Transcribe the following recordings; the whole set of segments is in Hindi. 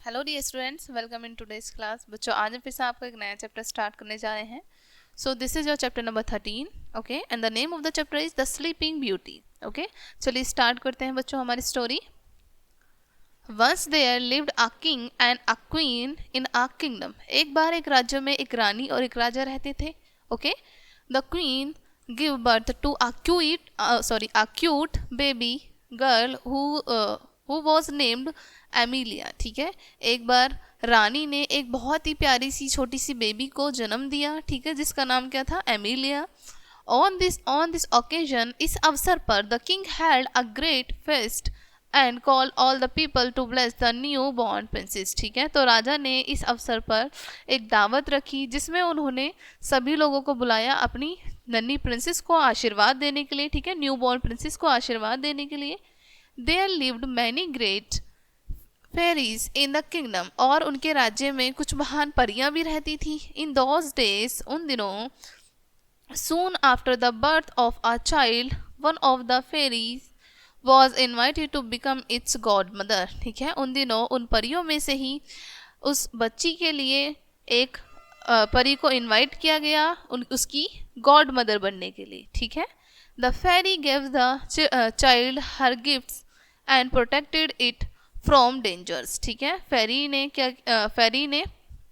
Hello dear students, welcome in today's class. बच्चों, आज हम फिर से आपको एक नया चैप्टर स्टार्ट करने जा रहे हैं। So this is your chapter number 13, okay, and the name of the chapter is the sleeping beauty. Okay, चलिए स्टार्ट करते हैं बच्चों हमारी story. Once there lived a king and a queen in a kingdom. एक बार एक राज्य में एक रानी और एक राजा रहते थे। Okay, the queen give birth to a cute baby girl who was named Emilia. ठीक है, एक बार रानी ने एक बहुत ही प्यारी सी छोटी सी बेबी को जन्म दिया, ठीक है, जिसका नाम क्या था? एमिलिया। ऑन दिस ओकेजन, इस अवसर पर the king had a great feast and call all the people to bless the new born princess. ठीक है, तो राजा ने इस अवसर पर एक दावत रखी जिसमें उन्होंने सभी लोगों को बुलाया अपनी नन्ही प्रिंसेस को आशीर्वाद देने के लिए। ठीक है, न्यू बॉर्न प्रिंसेस को आशीर्वाद देने के लिए। There lived many great fairies in the kingdom, और उनके राज्य में कुछ महान परियां भी रहती थी। इन दोज डेज, उन दिनों, soon after the birth of a child, one of the fairies was invited to become its godmother। ठीक है, उन दिनों उन परियों में से ही उस बच्ची के लिए एक परी को इनवाइट किया गया उसकी गॉड मदर बनने के लिए। ठीक है, the fairy gave the child her gifts and protected it from dangers. ठीक है, फेरी ने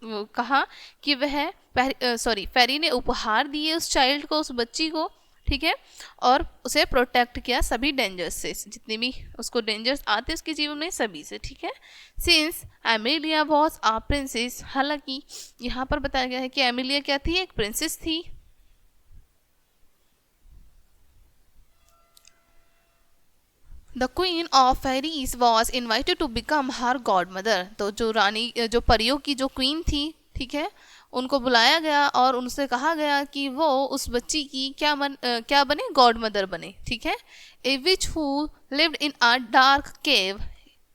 कहा कि वह फेरी ने उपहार दिए उस चाइल्ड को, उस बच्ची को। ठीक है, और उसे प्रोटेक्ट किया सभी डेंजर्स से, जितने भी उसको डेंजर्स आते उसके जीवन में, सभी से। ठीक है, since Emilia was a princess, हालांकि यहाँ पर बताया गया है कि एमिलिया क्या थी? एक प्रिंसेस थी। The queen of fairies was invited to become her god mother. तो जो रानी, जो परियों की जो क्वीन थी, ठीक है, उनको बुलाया गया और उनसे कहा गया कि वो उस बच्ची की क्या बने? गॉड मदर बने। ठीक है, a witch who lived in a dark cave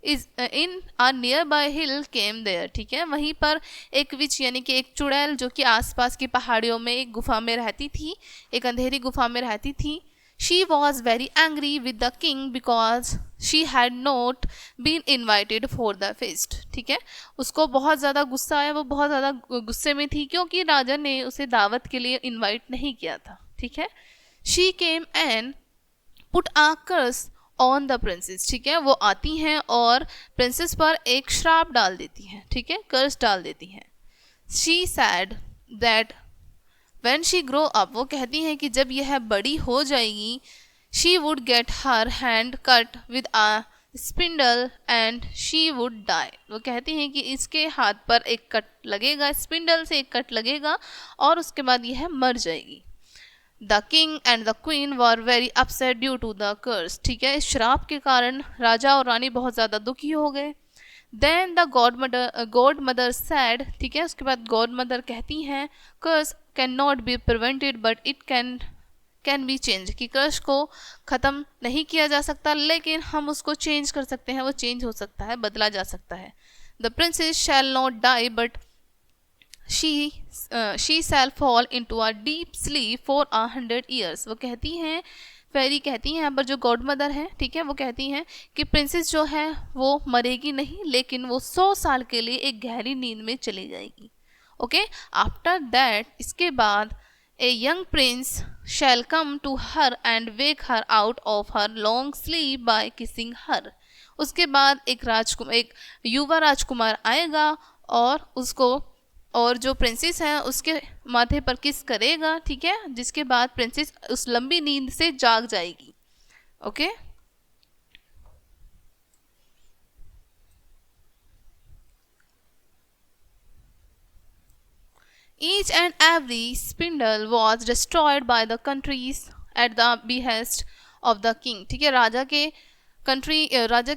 is in a nearby hill came there. ठीक है, वहीं पर एक विच यानी कि एक चुड़ैल जो कि आसपास की पहाड़ियों में एक गुफा में रहती थी, एक अंधेरी गुफा में रहती थी। She was very angry with the king because she had not been invited for the feast। ठीक है, उसको बहुत ज़्यादा गुस्सा आया, वो बहुत ज़्यादा गुस्से में थी क्योंकि राजा ने उसे दावत के लिए इनवाइट नहीं किया था। ठीक है, She came and put a curse on the princess। ठीक है, वो आती हैं और प्रिंसेस पर एक श्राप डाल देती हैं। ठीक है, कर्स डाल देती हैं। She said that when she grow up, वो कहती हैं कि जब यह बड़ी हो जाएगी, she would get her hand cut with a spindle and she would die। वो कहती हैं कि इसके हाथ पर एक कट लगेगा, स्पिंडल से एक कट लगेगा और उसके बाद यह मर जाएगी। The king and the queen were very upset due to the curse. ठीक है, इस श्राप के कारण राजा और रानी बहुत ज़्यादा दुखी हो गए। Then the God mother said. ठीक है, उसके बाद गॉड मदर कहती हैं, curse can not be prevented but it can be change. कि कर्स को ख़त्म नहीं किया जा सकता, लेकिन हम उसको चेंज कर सकते हैं, वो चेंज हो सकता है, बदला जा सकता है। The princess shall not die but she shall fall in to a deep sleep for 100 years. वो कहती हैं, फेरी कहती हैं यहाँ पर जो गॉड मदर है, ठीक है, वो कहती हैं कि प्रिंसेस जो है वो मरेगी नहीं, लेकिन वो 100 साल के लिए एक गहरी नींद में चली जाएगी। ओके, आफ्टर दैट, इसके बाद, a young prince shall come to her and wake her out of her long sleep by kissing her. उसके बाद एक युवा राजकुमार आएगा और उसको, और जो प्रिंसेस है उसके माथे पर किस करेगा। ठीक है, जिसके बाद प्रिंसेस उस लंबी नींद से जाग जाएगी। Okay, each and every spindle was destroyed by the countries at the behest of the king। ठीक है, राजा के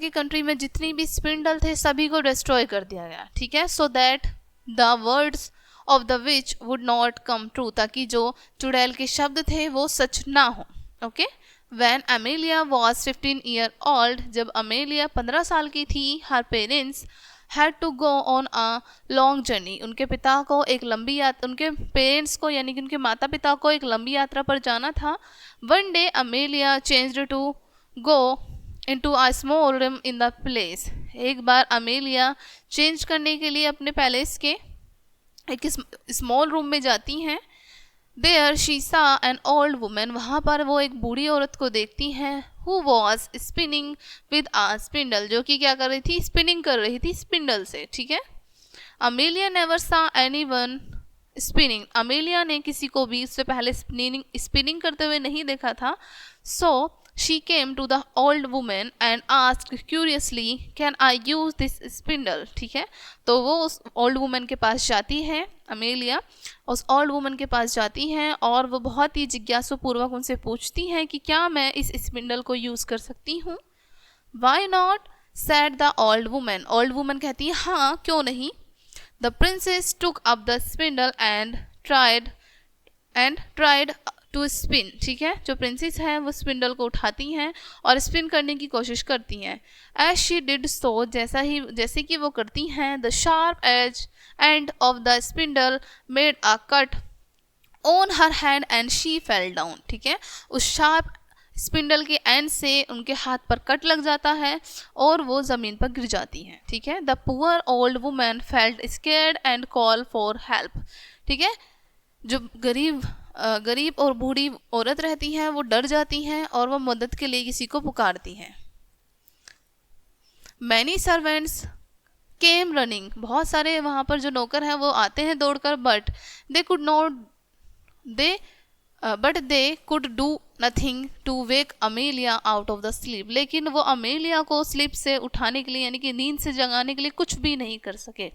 कंट्री में जितनी भी स्पिंडल थे सभी को डिस्ट्रॉय कर दिया गया। ठीक है, so that the words of the which would not come true, ताकि जो चुड़ैल के शब्द थे वो सच ना हो। Okay, when Amelia was 15 year old, जब अमेलिया 15 साल की थी, her parents had to go on a long journey, उनके पेरेंट्स को यानी कि उनके माता पिता को एक लंबी यात्रा पर जाना था। One day Amelia changed to go into a small room in the place। एक बार अमेलिया चेंज करने के लिए अपने पैलेस के एक स्मॉल रूम में जाती हैं। There she saw an old women, वहाँ पर वो एक बूढ़ी औरत को देखती हैं, who was spinning with a spindle, जो कि क्या कर रही थी, स्पिनिंग कर रही थी स्पिंडल से, ठीक है। अमेलिया नेवर सा एनीवन स्पिनिंग, अमेलिया ने किसी को भी इससे पहले स्पिनिंग करते हुए नहीं देखा था। So she came to the old women and asked curiously, can I use this spindle, ठीक है। तो वो उस ओल्ड वुमेन के पास जाती है, अमेलिया उस ओल्ड वुमन के पास जाती हैं और वो बहुत ही जिज्ञासु पूर्वक उनसे पूछती हैं कि क्या मैं इस स्पिंडल को यूज़ कर सकती हूँ। Why not said the old woman, old woman कहती है हाँ क्यों नहीं। The princess took up the spindle and tried to spin, ठीक है। जो प्रिंसेस है वो स्पिंडल को उठाती हैं और स्पिन करने की कोशिश करती हैं। एज शी डिड सो, जैसे कि वो करती हैं, the sharp edge end of the spindle made a cut on her hand and she fell down, ठीक है। उस शार्प स्पिंडल के एंड से उनके हाथ पर कट लग जाता है और वो ज़मीन पर गिर जाती हैं, ठीक है। The poor old woman felt scared and call for help, ठीक है। जो गरीब और बूढ़ी औरत रहती हैं वो डर जाती हैं और वो मदद के लिए किसी को पुकारती हैं। मैनी सर्वेंट्स केम रनिंग, बहुत सारे वहाँ पर जो नौकर हैं वो आते हैं दौड़कर, but they could do nothing to wake Amelia out of the sleep, लेकिन वो अमेलिया को स्लीप से उठाने के लिए यानी कि नींद से जगाने के लिए कुछ भी नहीं कर सके।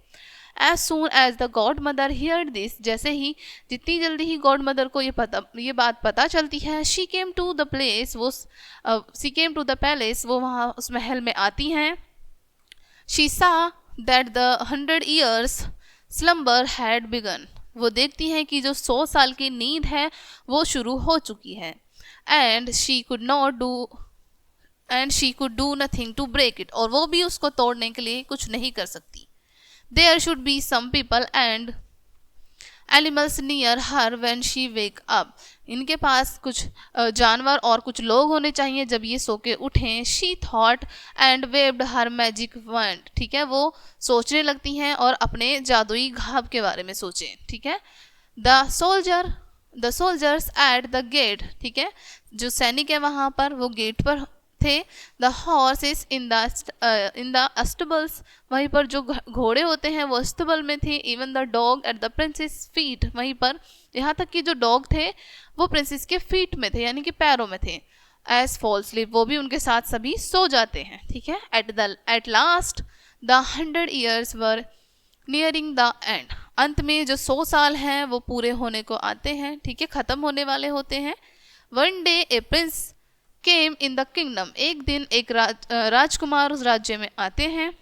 As soon as the God mother heard this, जितनी जल्दी ही गॉड मदर को ये बात पता चलती है, she came to the palace, वो वहाँ उस महल में आती हैं। She saw that the 100 years slumber had begun, वो देखती हैं कि जो 100 साल की नींद है वो शुरू हो चुकी है। And she could do nothing to break it, और वो भी उसको तोड़ने के लिए कुछ नहीं कर सकती। There should be some people and animals near her when she wake up, इनके पास कुछ जानवर और कुछ लोग होने चाहिए जब ये सो के उठें। She thought and waived her magic वंड, ठीक है। वो सोचने लगती हैं और अपने जादुई घाव के बारे में सोचें, ठीक है। The soldiers at the gate, ठीक है। जो सैनिक है वहाँ पर वो गेट पर थे। द हॉर्सेस इन द अस्टबल्स, वहीं पर जो घोड़े होते हैं वो अस्तबल में थे। Even the dog at the princess feet, वहीं पर यहाँ तक कि जो डॉग थे वो प्रिंसेस के फीट में थे यानी कि पैरों में थे। एज फॉल स्लीप, वो भी उनके साथ सभी सो जाते हैं, ठीक है। At last the 100 years were nearing the end, अंत में जो 100 साल हैं वो पूरे होने को आते हैं, ठीक है, ख़त्म होने वाले होते हैं। One day a prince came in the kingdom, एक दिन एक राजकुमार उस राज्य में आते हैं।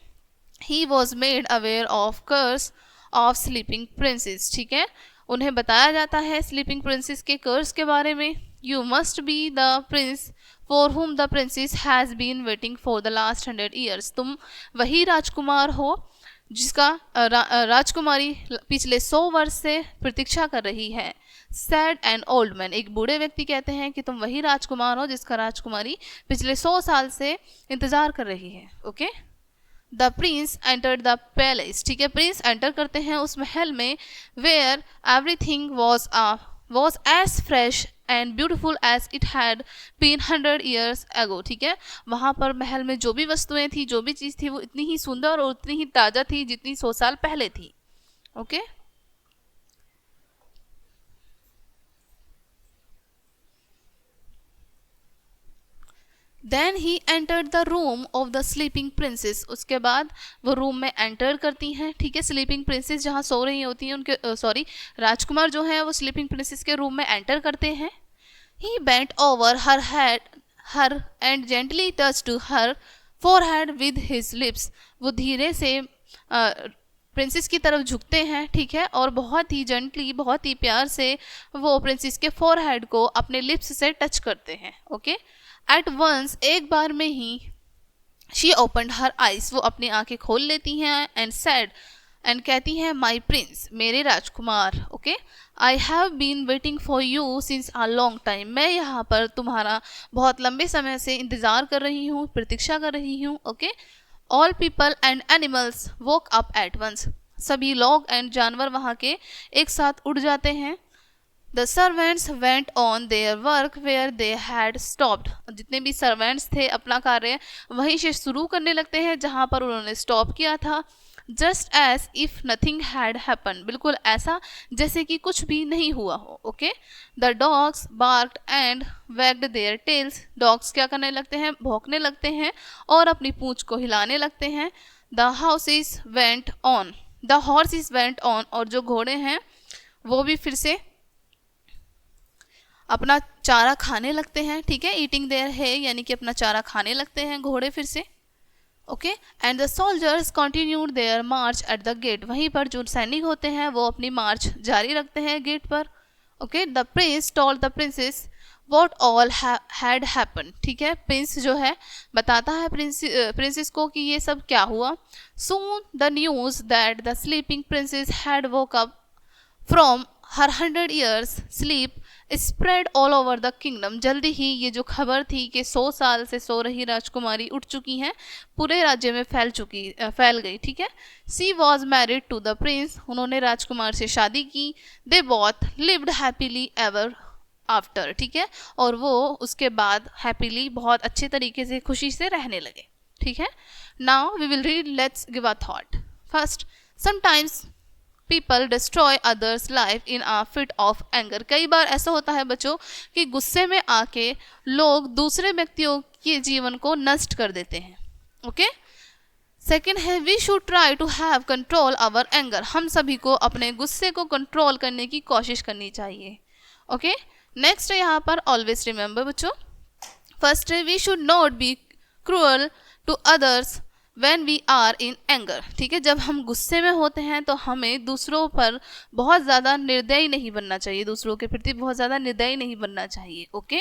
He was made aware of curse of sleeping princess, ठीक है। उन्हें बताया जाता है स्लीपिंग प्रिंसेस के कर्स के बारे में। You must be the prince for whom the princess has been waiting for the last 100 years, तुम वही राजकुमार हो जिसका राजकुमारी पिछले 100 वर्ष से प्रतीक्षा कर रही है। सैड एंड ओल्ड मैन, एक बूढ़े व्यक्ति कहते हैं कि तुम वही राजकुमार हो जिसका राजकुमारी पिछले 100 साल से इंतजार कर रही है, okay. The prince entered the palace, ठीक है। प्रिंस एंटर करते हैं उस महल में, where everything was as fresh and beautiful as it had been 100 years ago, ठीक है। वहाँ पर महल में जो भी वस्तुएं थी, जो भी चीज़ थी, वो इतनी ही सुंदर और उतनी ही ताज़ा थी जितनी 100 साल पहले थी, okay. Then he entered the room of the sleeping princess, उसके बाद वो रूम में एंटर करती हैं, ठीक है। स्लीपिंग प्रिंसेस जहाँ सो रही होती हैं उनके राजकुमार जो है वो स्लीपिंग प्रिंसेस के रूम में एंटर करते हैं। He bent over her and gently touched her forehead with his lips, वो धीरे से प्रिंसेस की तरफ झुकते हैं, ठीक है, और बहुत ही जेंटली, बहुत ही प्यार से वो प्रिंसेस के फोरहेड को अपने लिप्स से टच करते हैं, ओके। एट वंस, एक बार में ही, शी ओपन्ड हर आइज, वो अपनी आंखें खोल लेती हैं, एंड सैड, एंड कहती हैं, माई प्रिंस, मेरे राजकुमार, okay. I have been waiting for you since a long time, मैं यहाँ पर तुम्हारा बहुत लंबे समय से इंतज़ार कर रही हूँ, प्रतीक्षा कर रही हूँ, okay. All people and animals woke up at once, सभी लोग एंड जानवर वहाँ के एक साथ उठ जाते हैं। The servants went on their work where they had stopped, जितने भी सर्वेंट्स थे अपना कार्य वहीं से शुरू करने लगते हैं जहाँ पर उन्होंने स्टॉप किया था। Just as if nothing had happen, बिल्कुल ऐसा जैसे कि कुछ भी नहीं हुआ हो। Okay, the dogs barked and wagged their tails, dogs क्या करने लगते हैं, भौंकने लगते हैं और अपनी पूंछ को हिलाने लगते हैं। The houses went on, the horses went on, और जो घोड़े हैं वो भी फिर से अपना चारा खाने लगते हैं। ठीक है, ईटिंग देयर है यानी कि अपना चारा खाने लगते हैं घोड़े फिर से। Okay, and the soldiers continued their march at the gate, वहीं पर जो सैनिक होते हैं वो अपनी मार्च जारी रखते हैं गेट पर। Okay, the Prince told the princess what all had happen, ठीक है, प्रिंस जो है बताता है प्रिंसेस को कि ये सब क्या हुआ। Soon the news that the sleeping princess had woke up from her 100 years sleep spread all over the kingdom, जल्दी ही ये जो खबर थी कि 100 साल से सो रही राजकुमारी उठ चुकी हैं पूरे राज्य में फैल गई। ठीक है, she was married to the prince, उन्होंने राजकुमार से शादी की। They both lived happily ever after, ठीक है, और वो उसके बाद हैप्पीली बहुत अच्छे तरीके से खुशी से रहने लगे। ठीक है, now we will read, let's give a thought. First, sometimes people destroy others life in a fit of anger, कई बार ऐसा होता है बच्चों कि गुस्से में आके लोग दूसरे व्यक्तियों के जीवन को नष्ट कर देते हैं। ओके, सेकेंड है we should try to have control our anger, हम सभी को अपने गुस्से को कंट्रोल करने की कोशिश करनी चाहिए। ओके, नेक्स्ट है यहाँ पर ऑलवेज रिमेंबर बच्चों। फर्स्ट है we should not be cruel to others when we are in anger, ठीक है, जब हम गुस्से में होते हैं तो हमें दूसरों पर बहुत ज़्यादा निर्दयी नहीं बनना चाहिए, दूसरों के प्रति बहुत ज़्यादा निर्दयी नहीं बनना चाहिए। ओके,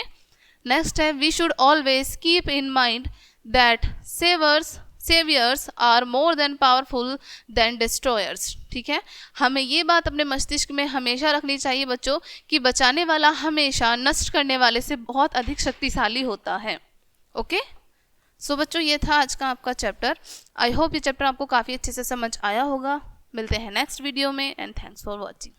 नेक्स्ट है we should always keep in mind that saviours are more than powerful than destroyers, ठीक है, हमें ये बात अपने मस्तिष्क में हमेशा रखनी चाहिए बच्चों कि बचाने वाला हमेशा नष्ट करने वाले से बहुत अधिक शक्तिशाली होता है। ओके, सो बच्चों ये था आज का आपका चैप्टर। आई होप ये चैप्टर आपको काफ़ी अच्छे से समझ आया होगा। मिलते हैं नेक्स्ट वीडियो में एंड थैंक्स फॉर वॉचिंग।